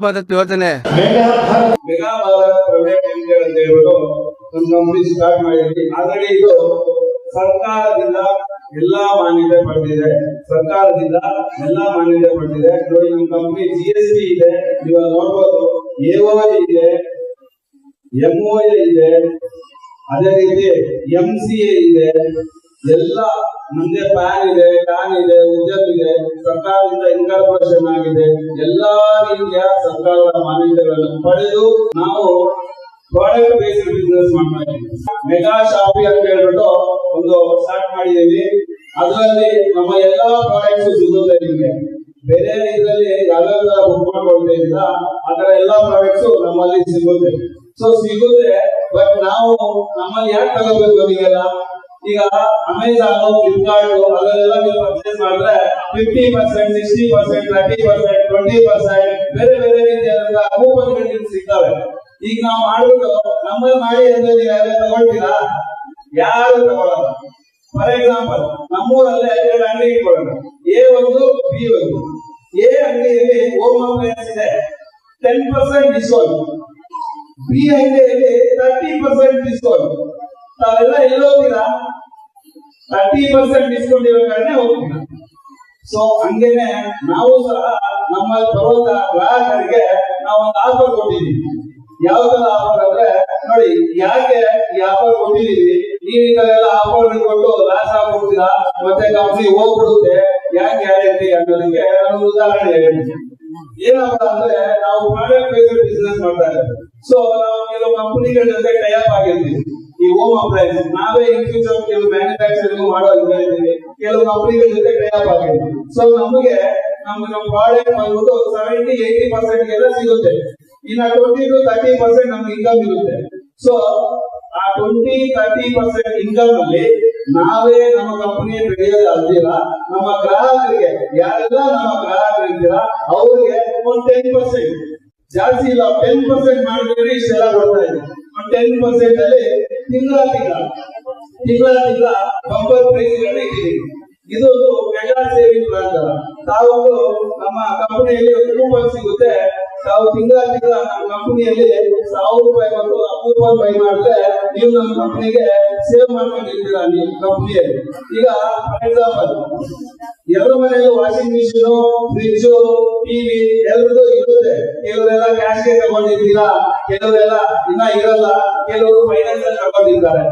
ಭಾರತ್ ಯೋಜನೆ mega Bharat private limited ಅಂತ ಹೇಳ್ಬಿಟ್ಟು ಒಂದು ಕಂಪನಿ ಸ್ಟಾರ್ಟ್ ಮಾಡಿದ್ವಿ. ಆಲ್ರೆಡಿ ಇದು ಸರ್ಕಾರದಿಂದ ಎಲ್ಲಾ ಮಾನ್ಯತೆ ಪಡೆದಿದೆ. ನೋಡಿ, ನಮ್ಮ ಕಂಪನಿ GST ಇದೆ, ಇವಾಗ ನೋಡ್ಬೋದು, AOI ಇದೆ, MOI ಇದೆ, ಅದೇ ರೀತಿ MCA ಇದೆ, ಎಲ್ಲ ಮುಂದೆ ಪ್ಯಾನ್ ಇದೆ, ಉದ್ಯಮ ಇದೆ, ಸರ್ಕಾರದಿಂದ ಇನ್ಕಾರ್ಪೊರೇಷನ್ ಆಗಿದೆ. ಎಲ್ಲಾ ರೀತಿಯ ಸರ್ಕಾರದ ಮಾನ್ಯತೆಗಳನ್ನು ಪಡೆದು ನಾವು ಪ್ರಾಡಕ್ಟ್ ಬೇಸ್ಡ್ ಬಿಸ್ನೆಸ್ ಮಾಡ್ತಾ ಇದ್ದೀವಿ. ಮೆಗಾ ಶಾಪಿ ಅಂತ ಹೇಳ್ಬಿಟ್ಟು ಒಂದು ಸ್ಟಾರ್ಟ್ ಮಾಡಿದೀವಿ. ಅದರಲ್ಲಿ ನಮ್ಮ ಎಲ್ಲಾ ಪ್ರಾಡಕ್ಟ್ಸ್ ಸಿಗುತ್ತೆ ನಿಮಗೆ. ಬೇರೆ ಇದರಲ್ಲಿ ಯಾವ್ಯಾವ ಬುಕ್ ಮಾಡ್ಕೊಳ್ತಾ ಇದ್ದೀರಾ ಅದರ ಎಲ್ಲಾ ಪ್ರಾಡಕ್ಟ್ಸ್ ನಮ್ಮಲ್ಲಿ ಸಿಗುತ್ತೆ. ಬಟ್ ನಾವು ನಮ್ಮಲ್ಲಿ ಯಾಕೆ ತಗೋಬೇಕು ನೀವೆಲ್ಲ? ಈಗ ಅಮೆಜಾನ್, ಫ್ಲಿಪ್ಕಾರ್ಟ್ ಅಲ್ಲೆಲ್ಲ ನೀವು ಪರ್ಚೇಸ್ ಮಾಡಿದ್ರೆ 50%, 60%, 30%, 20% ಬೇರೆ ಬೇರೆ ರೀತಿಯಾದಂತಹ ಕೂಪನ್ಗಳು ಸಿಗ್ತವೆ. ಈಗ ನಾವು ಮಾಡ್ಬಿಟ್ಟು ನಮ್ಮಲ್ಲಿ ಮಾಡಿ ಅಂದ್ರೆ ನೀವು ಯಾರು ತಗೊಳ್ತೀರಾ? ಯಾರು ತಗೊಳ್ಳಲ್ಲ. ಫಾರ್ ಎಕ್ಸಾಂಪಲ್, ನಮ್ಮೂರಲ್ಲೇ 2 ಅಂಗಡಿ ಇಟ್ಕೊಳ್ಳೋಣ, A1, B1. A ಅಂಗಡಿಯಲ್ಲಿ ಹೋಮ್ ಅಪ್ಲಯನ್ಸ್ ಇದೆ, 10% ಡಿಸ್ಕೌಂಟ್. B ಅಂಗಡಿಯಲ್ಲಿ 30% ಡಿಸ್ಕೌಂಟ್. ತಾವೆಲ್ಲ ಎಲ್ಲಿ ಹೋಗ್ತೀರಾ? 30% ಡಿಸ್ಕೌಂಟ್ ಇರೋ ಕಾರಣ ಹೋಗ್ತೀರಾ. ಸೊ ಹಂಗೇನೆ ನಾವು ಸಹ ನಮ್ಮ ಬರುವಂತ ಗ್ರಾಹಕರಿಗೆ ನಾವು ಒಂದು ಆಫರ್ ಕೊಟ್ಟಿದ್ದೀವಿ. ಯಾವ ತರ ಆಫರ್ ಅಂದ್ರೆ, ನೋಡಿ, ಯಾಕೆ ಈ ಆಫರ್ ಕೊಟ್ಟಿದ್ದೀವಿ? ನೀವು ಈ ತರ ಎಲ್ಲ ಆಫರ್ ಕೊಟ್ಟು ಲಾಸ್ ಆಗ್ಬಿಡ್ತೀರಾ, ಮತ್ತೆ ಕಂಪ್ನಿ ಹೋಗ್ಬಿಡುತ್ತೆ, ಯಾಕೆ ಗ್ಯಾರಂಟಿ ಅನ್ನೋದಕ್ಕೆ ಒಂದು ಉದಾಹರಣೆ ಹೇಳ್ತೀನಿ. ಏನಪ್ಪ ಅಂದ್ರೆ, ನಾವು ಪ್ರಾಡಕ್ಟ್ ಬೇಸ್ಡ್ ಬಿಸ್ನೆಸ್ ಮಾಡ್ತಾ ಇದ್ದೀವಿ. ಸೊ ನಾವು ಕೆಲವು ಕಂಪನಿಗಳ ಜೊತೆ ಟೈ ಅಪ್ ಆಗಿರ್ತೀವಿ. ಈ ಹೋಮ್ ಅಪ್ಲಯನ್ಸ್ ನಾವೇ ಇನ್ ಫ್ಯೂಚರ್ ಕೆಲವು ಮ್ಯಾನುಫ್ಯಾಕ್ಚರಿಂಗ್ ಮಾಡೋದು ಇದ್ದೀವಿ, ಕೆಲವು ಕಂಪನಿಗಳ ಜೊತೆ ಟೈ ಅಪ್ ಆಗಿರ್ತೀವಿ. ಸೊ ನಮಗೆ ನಮ್ಮ ಪ್ರಾಡಕ್ಟ್ ಬಂದ್ಬಿಟ್ಟು 70-80% ಎಲ್ಲ ಸಿಗುತ್ತೆ. ಇನ್ನ 20-30% ನಮ್ಗೆ ಇನ್ಕಮ್ ಇರುತ್ತೆ. ಸೊ ಆ 20-30% ಇನ್ಕಮ್ ಅಲ್ಲಿ ನಾವೇ ನಮ್ಮ ಕಂಪನಿ ಬೆಳೆಯೋದು ಅಲ್ದಿರ, ನಮ್ಮ ಗ್ರಾಹಕರಿಗೆ, ಯಾರೆಲ್ಲ ನಮ್ಮ ಗ್ರಾಹಕರು ಇರ್ತೀರಾ ಅವ್ರಿಗೆ ಒಂದು 10%, ಜಾಸ್ತಿ ಇಲ್ಲ 10% ಮಾಡಿದ್ರೆ ಇಷ್ಟೆಲ್ಲ ಕೊಡ್ತಾ ಇದೆ. 10% ಅಲ್ಲಿ ತಿಂಗಳ ಬಂಪರ್ ಪ್ರೈಸ್ ಇಟ್ಟಿದ್ದೀವಿ. ಇದೊಂದು ಮೆಗಾ ಸೇವಿಂಗ್ ಪ್ಲಾನ್ ತರ. ತಾವು ನಮ್ಮ ಕಂಪನಿಯಲ್ಲಿ ಒಂದು ಕೂಪನ್ ಸಿಗುತ್ತೆ. ತಾವು ತಿಂಗಳ ನಮ್ಮ ಕಂಪನಿಯಲ್ಲಿ 1000 ರೂಪಾಯಿ ಕೊಟ್ಟು ಆ ಕೂಪನ್ ಬೈ ಮಾಡಿದ್ರೆ ನೀವು ನಮ್ಮ ಕಂಪನಿಗೆ ಸೇವ್ ಮಾಡ್ಕೊಂಡಿರ್ತೀರಾ ನೀವು ಕಂಪನಿಯಲ್ಲಿ. ಈಗ ಫಾರ್ ಎಕ್ಸಾಂಪಲ್, ಎಲ್ಲರ ಮನೆಯಲ್ಲೂ ವಾಷಿಂಗ್ ಮಿಷಿನ್, ಫ್ರಿಡ್ಜ್, ಟಿವಿ ಎಲ್ಲರದು ಇರುತ್ತೆ. ಕೆಲವರೆಲ್ಲ ಕ್ಯಾಶ್ಗೆ ತಗೊಂಡಿದ್ದೀರಾ, ಕೆಲವರೆಲ್ಲ ಇನ್ನ ಇರಲ್ಲ, ಕೆಲವರು ಫೈನಾನ್ಸ್ ಅಲ್ಲಿ ತಗೊಂಡಿದ್ದಾರೆ.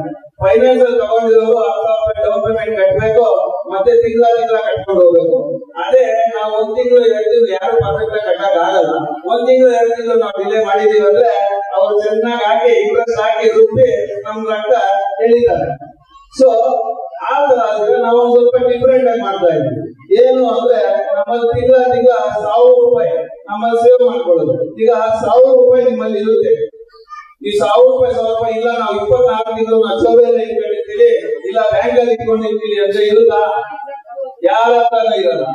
ಫೈನಾನ್ಸ್ ಅಲ್ಲಿ ತಗೊಂಡಿರೋರು 10,000 ಡೌನ್ ಪೇಮೆಂಟ್ ಕಟ್ಟಬೇಕು, ಮತ್ತೆ ತಿಂಗಳ ಕಟ್ಕೊಂಡು ಹೋಗ್ಬೇಕು. ಅದೇ ನಾವು 1 ತಿಂಗಳು 2 ತಿಂಗಳು ಯಾರು ಪರ್ಫೆಕ್ಟ್ ಆಗಿ ಕಟ್ಟಕ್ ಆಗಲ್ಲ. 1 ತಿಂಗಳು 2 ತಿಂಗಳು ನಾವು ಡಿಲೇ ಮಾಡಿದೀವಿ ಅಂದ್ರೆ ಅವ್ರು ಚೆನ್ನಾಗಿ ಹಾಕಿ ಇಂಟ್ರೆಸ್ಟ್ ಹಾಕಿ ರುಬ್ಬಿ ನಮ್ ರೊಕ್ಕ ಎಳಿತಾರೆ. ಸೊ ಆ ತರ ಆದ್ರೆ ನಾವು ಒಂದ್ ಸ್ವಲ್ಪ ಡಿಫ್ರೆಂಟ್ ಆಗಿ ಮಾಡ್ತಾ ಇದ್ವಿ. ಏನು ಅಂದ್ರೆ, ನಮ್ಮಲ್ಲಿ ತಿಂಗಳ 1000 ರೂಪಾಯಿ ನಮ್ಮಲ್ಲಿ ಸೇವ್ ಮಾಡ್ಕೊಳ್ಳೋದು. ಈಗ 1000 ರೂಪಾಯಿ ನಿಮ್ಮಲ್ಲಿ ಇರುತ್ತೆ. ಈ 1000 ರೂಪಾಯಿ ಇಲ್ಲ, ನಾವು 24 ತಿಂಗಳು ಲಕ್ಷದಲ್ಲಿ ಇಟ್ಕೊಂಡಿರ್ತೀವಿ, ಇಲ್ಲ ಬ್ಯಾಂಕ್ ಅಲ್ಲಿ ಇಟ್ಕೊಂಡಿರ್ತೀವಿ ಅಂತ ಇರುತ್ತಾ? ಯಾರ ಹತ್ರನೂ ಇರಲ್ಲ.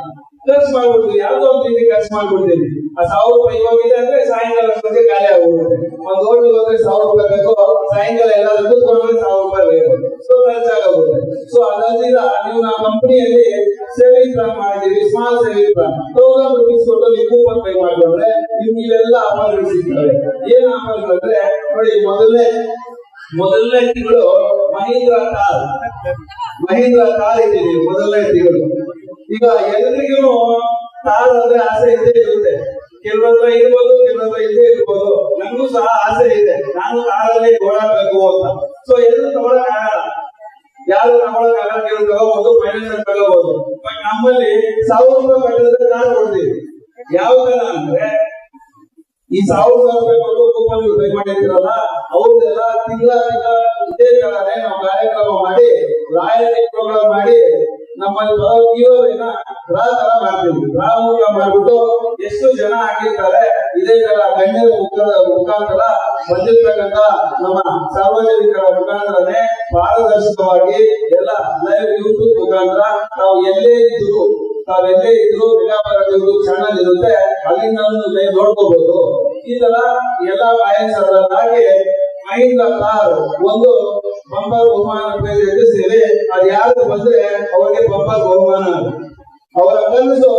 ಖರ್ಚು ಮಾಡ್ಬಿಡ್ತೀವಿ, ಯಾವ್ದೋ ಒಂದು ರೀತಿ ಖರ್ಚು ಮಾಡ್ಬಿಡ್ತೀವಿ. ಆ 1000 ರೂಪಾಯಿ ಇವಾಗಿದೆ ಅಂದ್ರೆ ಸಾಯಂಕಾಲ ಅಷ್ಟೊತ್ತಿಗೆ ಖಾಲಿ ಆಗ್ಬಿಡುತ್ತೆ. ಒಂದು ಹೋಟೆಲ್ ಹೋದ್ರೆ 1000 ರೂಪಾಯಿ ಬೇಕು, ಸಾಯಂಕಾಲ ಎಲ್ಲಾದ್ರೂ ಕೂತ್ಕೊಂಡ್ರೆ 1000 ರೂಪಾಯಿ ಬೇಕು. ಸೊ ಖರ್ಚಾಗುತ್ತೆ. ಸೊ ಅದರಿಂದ ನೀವು ನಾವು ಕಂಪನಿಯಲ್ಲಿ ಸೇವಿಂಗ್ ಪ್ಲಾನ್ ಮಾಡಿದೀವಿ, ಸ್ಮಾಲ್ ಸೇವಿಂಗ್ ಪ್ಲಾನ್ 1000 ರೂಪೀಸ್ ಕೊಟ್ಟು ನೀವು ಕೂಪನ್ ಪೇ ಮಾಡ್ಕೊಂಡ್ರೆ ನಿಮ್ಗೆ ಇವೆಲ್ಲ ಆಫರ್ಗಳು ಸಿಗ್ತವೆ. ಏನ್ ಆಫರ್ಗಳು ಅಂದ್ರೆ, ನೋಡಿ, ಮೊದಲನೇ ತಿಂಗಳು ಮಹೀಂದ್ರ ಕಾರ್ ಇದ್ದೀವಿ. ಮೊದಲನೇ ತಿಂಗಳು ಈಗ ಎಲ್ರಿಗೂ ಕಾರ್ ಅಂದ್ರೆ ಆಸೆ ಇದ್ದೇ ಇರುತ್ತೆ. ಕೆಲವೊಂದ್ರ ಇರ್ಬೋದು, ಕೆಲವೊಂದ್ರ ಇದ್ದೇ ಇರ್ಬೋದು. ನನಗೂ ಸಹ ಆಸೆ ಇದೆ, ನಾನು ಕಾರಲ್ಲಿ ಓಡಾಡ್ಬೇಕು ಅಂತ. ಸೊ ಎಲ್ಲರೂ ತಗೊಳಕ್ ಆಗಲ್ಲ, ಯಾರು ತಗೊಳಕ್ ಆಗಲ್ಲ. ಕೆಲವು ತಗೋಬಹುದು, ಫೈನಾನ್ಸ್ ಅಲ್ಲಿ ತಗೋಬಹುದು. ಬಟ್ ನಮ್ಮಲ್ಲಿ 1000 ರೂಪಾಯಿ ಕಟ್ಟಿದ್ರೆ ಕಾರ್ ಕೊಡ್ತೀವಿ. ಯಾವ ತರ ಅಂದ್ರೆ, ಈ 1000 ರೂಪಾಯಿ ಕೊಟ್ಟು ಕೂಪನ್ ಪೇ ಮಾಡಿರ್ತೀರಲ್ಲ, ಅವ್ರದ್ದೆಲ್ಲ ತಿಂಗಳ ಇದೇ ತರನೇ ನಾವು ಕಾರ್ಯಕ್ರಮ ಮಾಡಿ, ರಾಯಲ್ಟಿ ಪ್ರೋಗ್ರಾಮ್ ಮಾಡಿ, ನಮ್ಮಲ್ಲಿ ಡ್ರಾ ತರ ಮಾಡ್ತೀವಿ. ಡ್ರಾ ಮಾಡ್ಬಿಟ್ಟು ಎಷ್ಟು ಜನ ಆಗಿರ್ತಾರೆ ಇದೇ ತರ ಗಣ್ಯರ ಮುಖಾಂತರ ಬಂದಿರ್ತಕ್ಕಂಥ ನಮ್ಮ ಸಾರ್ವಜನಿಕರ ಮುಖಾಂತರನೇ ಪಾರದರ್ಶಕವಾಗಿ ಎಲ್ಲ ಲೈವ್ ಯೂಟ್ಯೂಬ್ ಮುಖಾಂತರ ನಾವು ಎಲ್ಲೇ ಇದ್ರು ಮೆಗಾಭಾರತ್ ಚಾನಲ್ ಇರುತ್ತೆ, ಅಲ್ಲಿಂದ ಲೈವ್ ನೋಡ್ಕೋಬಹುದು. ಈ ತರ ಎಲ್ಲ ಬಾಯನ್ಸರಾಗಿ ಮಹೀಂದ್ರ ಕಾರ್ ಒಂದು ಬಂಪರ್ ಬಹುಮಾನ ಸೇರಿ, ಅದು ಯಾರು ಬಂದ್ರೆ ಅವರಿಗೆ ಬಂಪರ್ ಬಹುಮಾನ. ಅವರ ಕನಸು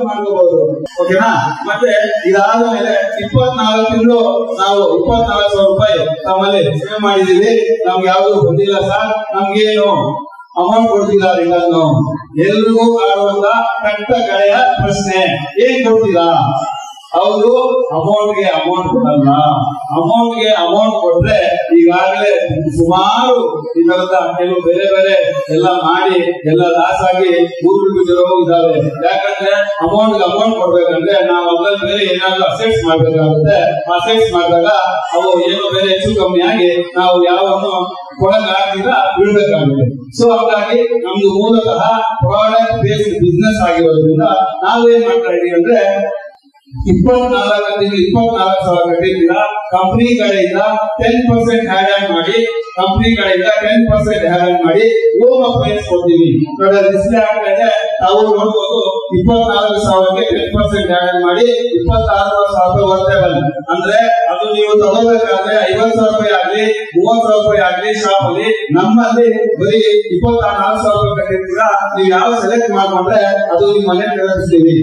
ಮಾಡ್ಕೋಬಹುದು. ಓಕೆನಾ? ಮತ್ತೆ ಇದಾದ ಮೇಲೆ 24 ತಿಂಗಳು ನಾವು 24,000 ರೂಪಾಯಿ ತಮ್ಮಲ್ಲಿ ಸೇವ್ ಮಾಡಿದೀವಿ. ನಮ್ಗೆ ಯಾವ್ದು ಬಂದಿಲ್ಲ ಸರ್, ನಮ್ಗೇನು ಅಮೌಂಟ್ ಕೊಡ್ತೀರಾ ರಿಟರ್ನ್? ಎಲ್ರಿಗೂ ಕಾಡುವಂತ ಕಟ್ಟ ಕಡೆಯ ಪ್ರಶ್ನೆ, ಏನ್ ಕೊಡ್ತೀರಾ? ಹೌದು, ಅಮೌಂಟ್ಗೆ ಅಮೌಂಟ್ ಕೊಡಲ್ಲ. ಅಮೌಂಟ್ಗೆ ಅಮೌಂಟ್ ಕೊಟ್ರೆ ಈಗಾಗಲೇ ಸುಮಾರು ಈ ತರದ ಕೆಲವು ಬೇರೆ ಬೇರೆ ಎಲ್ಲ ಮಾಡಿ ಎಲ್ಲ ಲಾಸ್ ಆಗಿ ಊರು ಬಿಟ್ಟಿರೋ ಇದಾವೆ. ಯಾಕಂದ್ರೆ ಅಮೌಂಟ್ಗೆ ಅಮೌಂಟ್ ಕೊಡ್ಬೇಕಂದ್ರೆ ನಾವು ಅದ್ರಲ್ಲಿ ಬೇರೆ ಏನಾದ್ರು ಅಸೆಟ್ಸ್ ಮಾಡ್ಬೇಕಾಗುತ್ತೆ. ಅಸೆಟ್ಸ್ ಮಾಡಿದಾಗ ಅವು ಏನೋ ಬೇರೆ ಹೆಚ್ಚು ಕಮ್ಮಿ ಆಗಿ ನಾವು ಯಾವನ್ನು ಕೊಡಕ್ಕಾಗ್ತಿಲ್ಲ, ಬಿಡ್ಬೇಕಾಗುತ್ತೆ. ಸೊ ಹಾಗಾಗಿ ನಮ್ದು ಮೂಲತಃ ಪ್ರಾಡಕ್ಟ್ ಬೇಸ್ಡ್ ಬಿಸ್ನೆಸ್ ಆಗಿರೋದ್ರಿಂದ ನಾವೇನ್ ಮಾಡ್ತಾ ಇದೀವಿ ಅಂದ್ರೆ 24,000 ಕಟ್ಟಿದ್ದೀರಾ, ಕಂಪನಿ ಕಡೆಯಿಂದ 10% ಹ್ಯಾಡ್ ಆನ್ ಮಾಡಿ, ಕಂಪನಿ ಕಡೆಯಿಂದ 10% ಹ್ಯಾಡ್ ಆನ್ ಮಾಡಿ ಹೋಮ್ ಅಪ್ಲೈನ್ಸ್ ಕೊಡ್ತೀವಿ. ಡಿಸ್ಪ್ಲೇ ಆಗ್ತಾ ಇದೆ, ತಾವು ನೋಡ್ಬೋದು. 24,000ಕ್ಕೆ 10% ಹ್ಯಾಡ್ ಆನ್ ಮಾಡಿ 26,000 ರೂಪಾಯಿ ವರ್ತೇಬಲ್. ಅಂದ್ರೆ ಅದು ನೀವು ತಗೋಬೇಕಾದ್ರೆ 50,000 ರೂಪಾಯಿ ಆಗ್ಲಿ 30,000 ರೂಪಾಯಿ ಆಗ್ಲಿ ಶಾಪ್ ಅಲ್ಲಿ, ನಮ್ಮಲ್ಲಿ ಬರೀ 24,000 ರೂಪಾಯಿ ಕಟ್ಟಿರ್ತೀರಾ. ನೀವು ಯಾವ ಸೆಲೆಕ್ಟ್ ಮಾಡ್ಕೊಂಡ್ರೆ ಅದು ನಿಮ್ಮ ಮನೆ ತಲುಪಿಸ್ತೀವಿ.